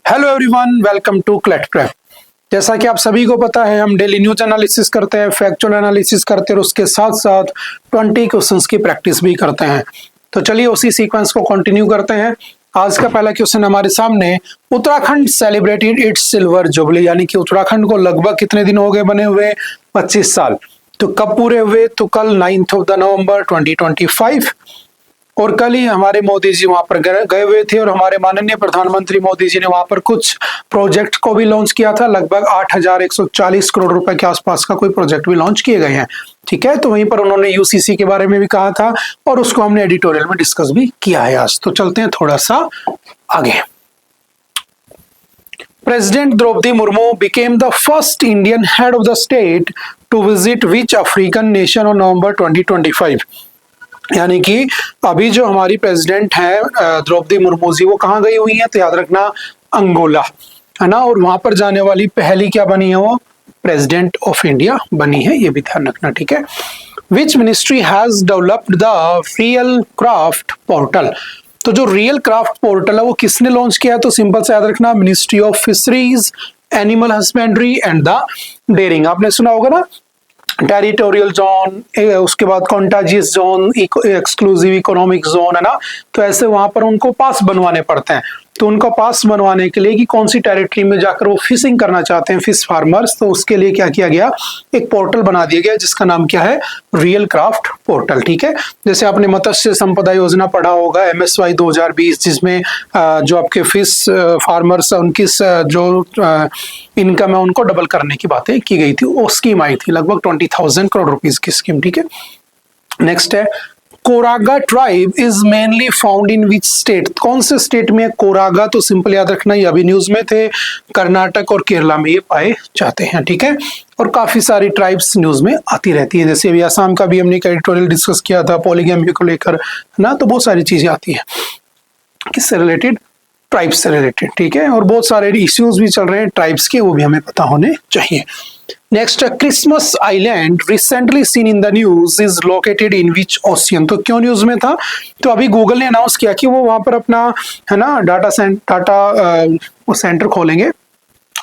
Hello everyone, welcome to CLAT prep. जैसा कि आप सभी को पता है, हम डेली न्यूज एनालिसिस करते हैं, फैक्चुअल एनालिसिस करते हैं और उसके साथ साथ 20 क्वेश्चंस की प्रैक्टिस भी करते हैं। तो चलिए उसी सीक्वेंस को कंटिन्यू करते हैं। आज का पहला क्वेश्चन हमारे सामने, Uttarakhand celebrated it's silver jubilee, यानी कि उत्तराखंड को लगभग कितने दिन हो गए बने हुए? 25 साल। तो कब पूरे हुए? तो कल 9 नवंबर 2025। और कल ही हमारे मोदी जी वहां पर गए हुए थे और हमारे माननीय प्रधानमंत्री मोदी जी ने वहां पर कुछ प्रोजेक्ट को भी लॉन्च किया था। लगभग 8,140 करोड़ रुपए के आसपास का कोई प्रोजेक्ट भी लॉन्च किए गए हैं। ठीक है, तो वहीं पर उन्होंने यूसीसी के बारे में भी कहा था और उसको हमने एडिटोरियल में डिस्कस भी किया है आज। तो चलते हैं थोड़ा सा आगे। President Draupadi Murmu became the first Indian head of the state to visit which African nation on November 2025? यानी कि अभी जो हमारी प्रेसिडेंट है द्रौपदी मुर्मू जी, वो कहाँ गई हुई है? तो याद रखना, अंगोला, है ना। और वहां पर जाने वाली पहली क्या बनी है? वो प्रेसिडेंट ऑफ इंडिया बनी है, ये भी ध्यान रखना। ठीक है। Which ministry has developed the real craft portal? तो जो रियल क्राफ्ट पोर्टल है वो किसने लॉन्च किया? तो सिंपल से याद रखना, ministry of fisheries, animal husbandry and the dairying. आपने सुना होगा ना, टेरिटोरियल जोन, उसके बाद contagious zone, exclusive economic zone, है ना। तो ऐसे वहां पर उनको पास बनवाने पड़ते हैं। तो उनका पास बनवाने के लिए कि कौन सी टेरिटरी में जाकर वो फिशिंग करना चाहते हैं फिश फार्मर्स, तो उसके लिए क्या किया गया? एक पोर्टल बना दिया गया जिसका नाम क्या है? Real craft portal. ठीक है। जैसे आपने मत्स्य संपदा योजना पढ़ा होगा, MSY 2020, जिसमें जो आपके फिश फार्मर्स उनकी जो इनकम है उनको डबल करने की बातें की गई थी। वो स्कीम आई थी, लगभग 20,000 करोड़ रुपीस की स्कीम। ठीक है। नेक्स्ट है, Koraga tribe is mainly found in which state? कौन से स्टेट में कोरागा? तो सिंपल याद रखना, ये अभी न्यूज में थे, कर्नाटक और केरला में ये पाए जाते हैं। ठीक है। और काफी सारी ट्राइब्स न्यूज में आती रहती है, जैसे अभी आसाम का भी हमने एडिटोरियल डिस्कस किया था पॉलीगैमी को लेकर, है ना। तो बहुत सारी चीजें आती है किससे रिलेटेड? ट्राइब्स से रिलेटेड। ठीक है। और बहुत सारे इश्यूज भी चल रहे हैं ट्राइब्स के, वो भी हमें पता होने चाहिए। Next, Christmas island recently seen in the news is located in which ocean? तो क्यों न्यूज में था? तो अभी गूगल ने अनाउंस किया कि वो वहां पर अपना, है ना, डाटा सेंटर खोलेंगे,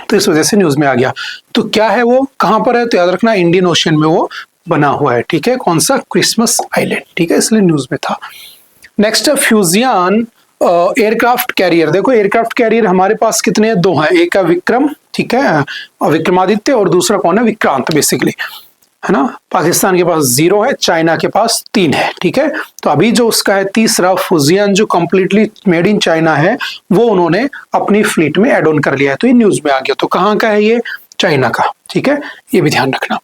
तो इस वजह से न्यूज में आ गया। तो क्या है वो, कहां पर है? तो याद रखना, इंडियन ओशियन में वो बना हुआ है। ठीक है। कौन सा? Christmas island. ठीक है, इसलिए न्यूज में था। Next, Fujian aircraft carrier. देखो, एयरक्राफ्ट कैरियर हमारे पास कितने हैं? 2 हैं। एक है विक्रम, ठीक है, और विक्रमादित्य, और दूसरा कौन है? विक्रांत, बेसिकली, है ना। पाकिस्तान के पास 0 है, चाइना के पास 3 है। ठीक है। तो अभी जो उसका है तीसरा फ्यूजियन, जो कंप्लीटली मेड इन चाइना है, वो उन्होंने अपनी फ्लीट में एड ऑन कर लिया है। तो ये न्यूज में आ गया। तो कहाँ का है ये? चाइना का। ठीक है, ये भी ध्यान रखना।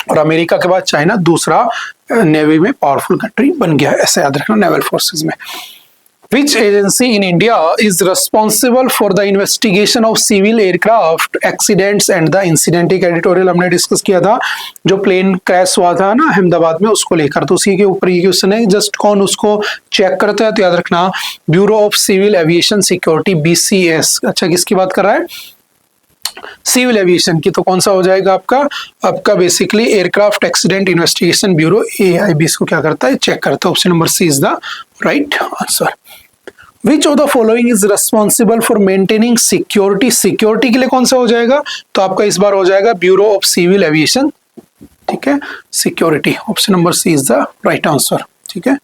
और अमेरिका के बाद चाइना दूसरा नेवी में पावरफुल कंट्री बन गया है, ऐसा याद रखना, नेवल फोर्सेज में। Which agency in India is responsible for the investigation of civil aircraft accidents and the incident? एक एडिटोरियल हमने डिस्कस किया था, जो प्लेन क्रैश हुआ था ना अहमदाबाद में, उसको लेकर। तो उसी के ऊपर ये क्वेश्चन है, जस्ट कौन उसको चेक करता है? तो याद रखना, bureau of civil aviation security, BCS। अच्छा, किसकी बात कर रहा है? सिविल एविएशन की। तो कौन सा हो जाएगा आपका basically aircraft accident investigation bureau, AIB, इसको क्या करता है? चेक करता है। Option number C is the right answer. Which of the following is responsible for maintaining security? Security के लिए कौन सा हो जाएगा? तो आपका इस बार हो जाएगा ब्यूरो ऑफ सिविल एविएशन। ठीक है, security. Option number C is the right answer. ठीक है।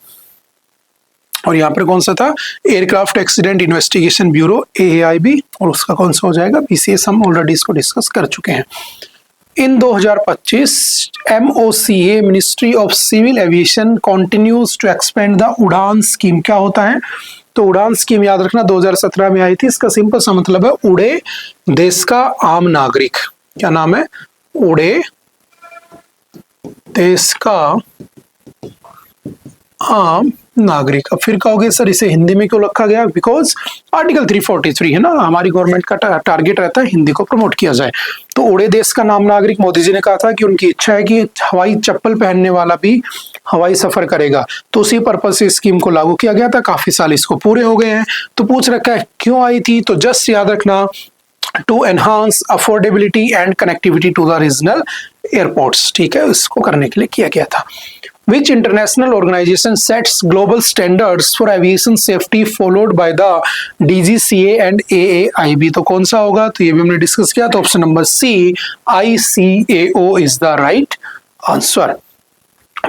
और यहाँ पर कौन सा था? Aircraft accident investigation bureau, AIB, और उसका कौन सा हो जाएगा? BCS। हम ऑलरेडी इसको डिस्कस कर चुके हैं। In 2025 MOCA, ministry of civil aviation, continues to expand the Udan scheme. क्या होता है? तो उड़ान स्कीम याद रखना 2017 में आई थी। इसका सिंपल सा मतलब है उड़े देश का आम नागरिक। क्या नाम है? उड़े देश का आम नागरिक। अब फिर कहोगे सर इसे हिंदी में क्यों रखा गया? बिकॉज आर्टिकल 343 है ना, हमारी गवर्नमेंट का टारगेट रहता है हिंदी को प्रमोट किया जाए। तो उड़े देश का नाम नागरिक, मोदी जी ने कहा था कि उनकी इच्छा है कि हवाई चप्पल पहनने वाला भी हवाई सफर करेगा। तो उसी पर्पज से स्कीम को लागू किया गया था। काफी साल इसको पूरे हो गए हैं। तो पूछ रखा है क्यों आई थी? तो जस्ट याद रखना, to enhance affordability and connectivity to the regional airports. ठीक है, इसको करने के लिए किया गया था। Which international organization sets global standards for aviation safety followed by the DGCA and AAIB? तो कौन सा होगा? तो ये भी हमने डिस्कस किया, तो option number C ICAO is the right answer.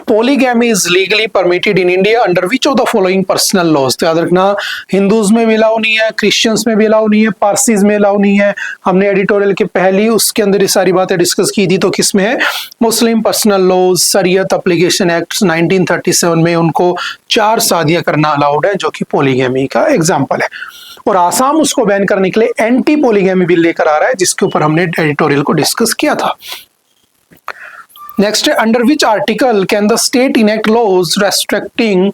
Polygamy is legally permitted in India under which of the following personal laws? तो याद रखना, हिंदूज में भी अलाउ नहीं है, क्रिश्चियंस में भी अलाउ नहीं है, पारसीज में अलाउ नहीं है। हमने एडिटोरियल के पहली उसके अंदर ये सारी बातें डिस्कस की थी, तो किसमें है? मुस्लिम पर्सनल लॉज, शरीयत एप्लीकेशन एक्ट 1937 में उनको 4 शादियां करना अलाउड है, जो कि पोलीगैमी का एग्जाम्पल है। और आसाम उसको बैन करने के लिए एंटी पोलीगैमी बिल लेकर आ रहा है, जिसके ऊपर हमने एडिटोरियल को डिस्कस किया था। नेक्स्ट है, under which article can the state enact laws restricting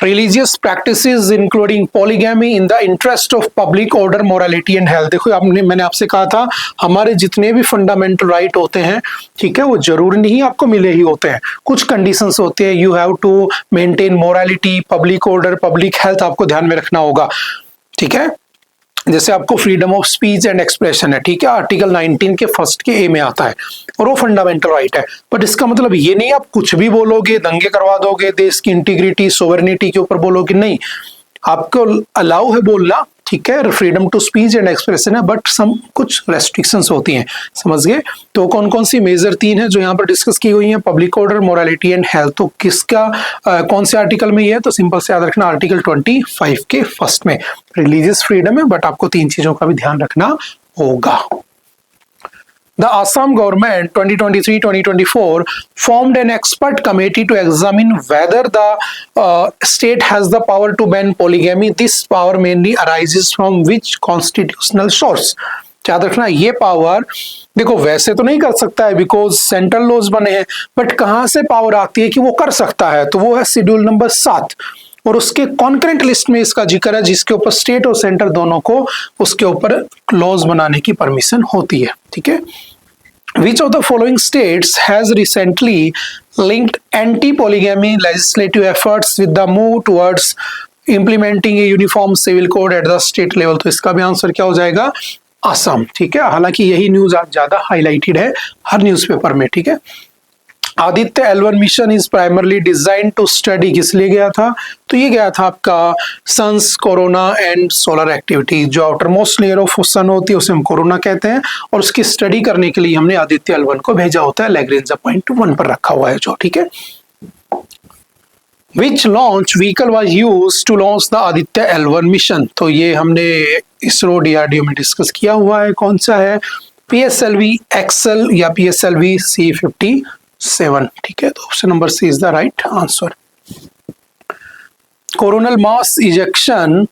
religious practices including polygamy in the interest of public order, morality and health? देखो मैंने आपसे कहा था हमारे जितने भी फंडामेंटल राइट होते हैं, ठीक है, वो जरूरी नहीं आपको मिले ही होते हैं, कुछ कंडीशंस होते हैं। You have to maintain morality, public order, public health आपको ध्यान में रखना होगा, ठीक है। जैसे आपको freedom of speech and expression है, ठीक है, आर्टिकल 19 के फर्स्ट के ए में आता है और वो फंडामेंटल राइट है। बट इसका मतलब ये नहीं आप कुछ भी बोलोगे, दंगे करवा दोगे, देश की इंटीग्रिटी सोवरेनिटी के ऊपर बोलोगे, नहीं, आपको अलाउ है बोलना, ठीक है, freedom to speech and expression है, बट सम कुछ रेस्ट्रिक्शंस होती हैं, समझ गए। तो कौन कौन सी मेजर 3 है जो यहाँ पर डिस्कस की हुई है? Public order, morality and health. तो किसका कौन से आर्टिकल में ये है? तो सिंपल से याद रखना, आर्टिकल 25 के फर्स्ट में रिलीजियस फ्रीडम है, बट आपको 3 चीजों का भी ध्यान रखना होगा। The Assam government 2023-2024 formed an expert committee to examine whether the state has the power to ban polygamy. This power mainly arises from which constitutional source? याद रखना, ये पावर देखो वैसे तो नहीं कर सकता है बिकॉज सेंट्रल लॉज बने हैं, बट कहां से पावर आती है कि वो कर सकता है? तो वो है शेड्यूल नंबर 7 और उसके कॉन्करेंट लिस्ट में इसका जिक्र है, जिसके ऊपर स्टेट और सेंटर दोनों को उसके ऊपर लॉज बनाने की परमिशन होती है, ठीक है। Which of the following states has recently linked anti-polygamy legislative efforts with the move towards implementing a uniform civil code at the state level? तो इसका भी आंसर क्या हो जाएगा? असम, ठीक है। हालांकि यही न्यूज आज ज्यादा हाईलाइटेड है हर न्यूज़पेपर में, ठीक है। Aditya L1 mission is primarily design to study, किस लिए गया था? तो ये गया था आपका sun's, corona and solar activity. जो outermost layer of sun होती है उसे हम कोरोना कहते हैं, और उसकी स्टडी करने के लिए हमने आदित्य L1 को भेजा होता है, लैग्रेंज पॉइंट 1 पर रखा हुआ है जो, ठीक है। Which launch vehicle was used to launch the Aditya L1 mission? तो ये हमने इसरो DRDO में डिस्कस किया हुआ है, कौन सा है? PSLV XL या PSLV C-57, ठीक है। तो option number C is the right answer. Coronal mass ejection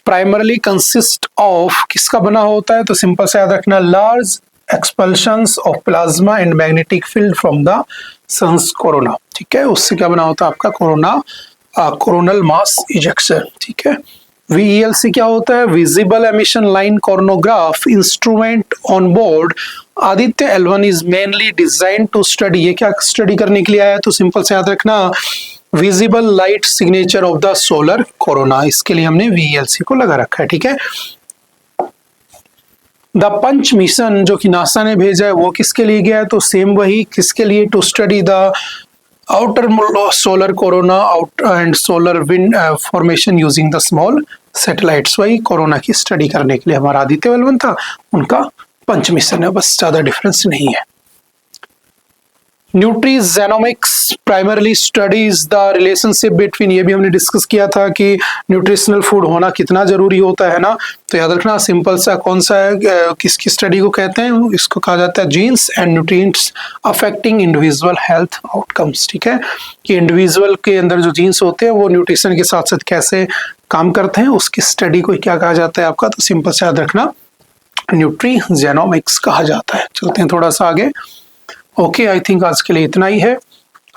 primarily consist of, किसका बना होता है? तो सिंपल से याद रखना, large expulsions of plasma and magnetic field from the sun's corona, ठीक है। उससे क्या बना होता है आपका? कोरोनल मास इजेक्शन, ठीक है। VELC क्या होता है? Visible emission line coronagraph instrument on board Aditya L1 is mainly design to study. ये क्या स्टडी करने के लिए आया है? तो सिंपल से याद रखना, visible light signature of the solar corona, इसके लिए हमने VELC को लगा रखा है, ठीक है। द पंच मिशन जो कि नासा ने भेजा है वो किसके लिए गया है? तो सेम वही, किसके लिए? To study the outer solar corona out and solar wind formation using the small satellites. वही कोरोना की स्टडी करने के लिए हमारा आदित्य L1 था, उनका पंच मिशन है, बस ज्यादा डिफरेंस नहीं है। Nutrigenomics primarily studies the relationship between, ये भी हमने डिस्कस किया था कि न्यूट्रिशनल फूड होना कितना जरूरी होता है ना। तो याद रखना, सिंपल सा कौन सा है, किसकी स्टडी को कहते हैं? इसको कहा जाता है genes and nutrients affecting individual health outcomes, ठीक है। कि इंडिविजुअल के अंदर जो जीन्स होते हैं वो न्यूट्रिशन के साथ साथ कैसे काम करते हैं, उसकी स्टडी को क्या कहा जाता है आपका? तो सिंपल से याद रखना, न्यूट्रीजेनोमिक्स कहा जाता है। चलते हैं थोड़ा सा आगे। ओके, आई थिंक आज के लिए इतना ही है।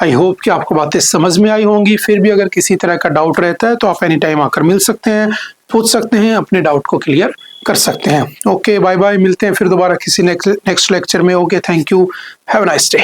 आई होप कि आपको बातें समझ में आई होंगी। फिर भी अगर किसी तरह का डाउट रहता है तो आप एनी टाइम आकर मिल सकते हैं, पूछ सकते हैं, अपने डाउट को क्लियर कर सकते हैं। ओके, बाय बाय, मिलते हैं फिर दोबारा किसी नेक्स्ट लेक्चर में। Okay, thank you, have a nice day.